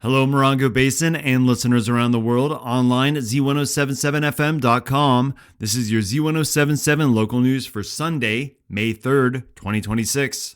Hello, Morongo Basin and listeners around the world, online at Z107.7 FM.com. This is your Z107.7 Local News for Sunday, May 3rd, 2026.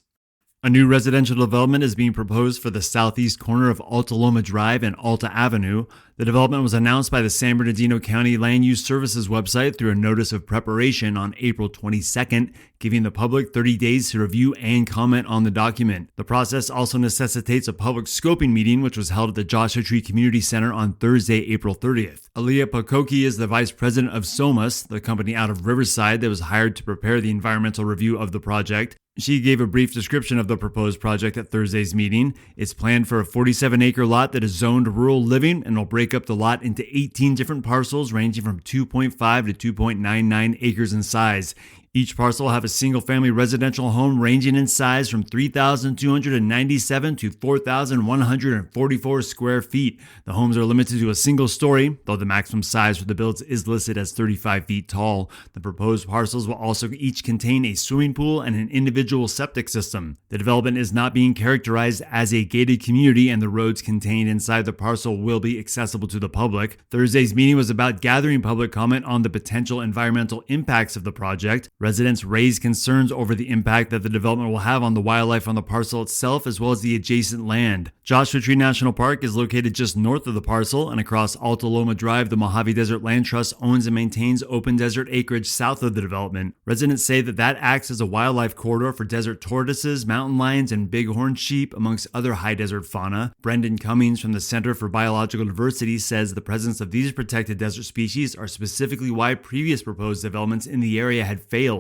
A new residential development is being proposed for the southeast corner of Alta Loma Drive and Alta Avenue. The development was announced by the San Bernardino County Land Use Services website through a notice of preparation on April 22nd, giving the public 30 days to review and comment on the document. The process also necessitates a public scoping meeting, which was held at the Joshua Tree Community Center on Thursday, April 30th. Aaliyah Pakoki is the vice president of SOMAS, the company out of Riverside that was hired to prepare the environmental review of the project. She gave a brief description of the proposed project at Thursday's meeting. It's planned for a 47-acre lot that is zoned rural living and will break up the lot into 18 different parcels ranging from 2.5 to 2.99 acres in size. Each parcel will have a single-family residential home ranging in size from 3,297 to 4,144 square feet. The homes are limited to a single story, though the maximum size for the builds is listed as 35 feet tall. The proposed parcels will also each contain a swimming pool and an individual septic system. The development is not being characterized as a gated community, and the roads contained inside the parcel will be accessible to the public. Thursday's meeting was about gathering public comment on the potential environmental impacts of the project. Residents raised concerns over the impact that the development will have on the wildlife on the parcel itself as well as the adjacent land. Joshua Tree National Park is located just north of the parcel, and across Alta Loma Drive, the Mojave Desert Land Trust owns and maintains open desert acreage south of the development. Residents say that acts as a wildlife corridor for desert tortoises, mountain lions, and bighorn sheep, amongst other high desert fauna. Brendan Cummings from the Center for Biological Diversity says the presence of these protected desert species are specifically why previous proposed developments in the area had failed.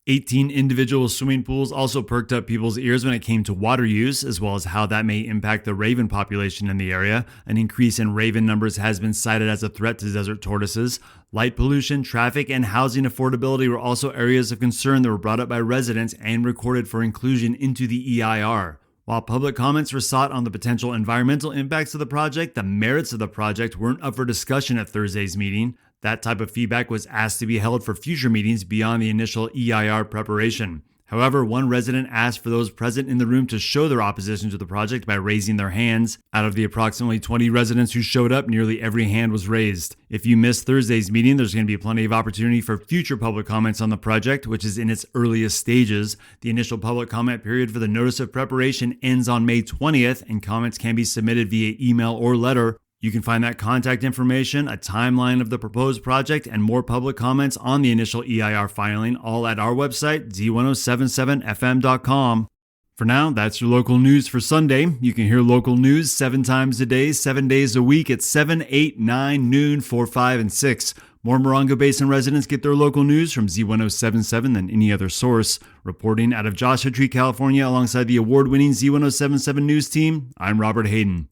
18 individual swimming pools also perked up people's ears when it came to water use, as well as how that may impact the raven population in the area. An increase in raven numbers has been cited as a threat to desert tortoises. Light pollution, traffic, and housing affordability were also areas of concern that were brought up by residents and recorded for inclusion into the EIR. While public comments were sought on the potential environmental impacts of the project, the merits of the project weren't up for discussion at Thursday's meeting. That type of feedback was asked to be held for future meetings beyond the initial EIR preparation. However, one resident asked for those present in the room to show their opposition to the project by raising their hands. Out of the approximately 20 residents who showed up, nearly every hand was raised. If you missed Thursday's meeting, there's going to be plenty of opportunity for future public comments on the project, which is in its earliest stages. The initial public comment period for the notice of preparation ends on May 20th, and comments can be submitted via email or letter. You can find that contact information, a timeline of the proposed project, and more public comments on the initial EIR filing, all at our website, Z107.7 FM.com. For now, that's your local news for Sunday. You can hear local news 7 times a day, 7 days a week at 7, 8, 9, noon, 4, 5, and 6. More Morongo Basin residents get their local news from Z107.7 than any other source. Reporting out of Joshua Tree, California, alongside the award-winning Z107.7 News team, I'm Robert Hayden.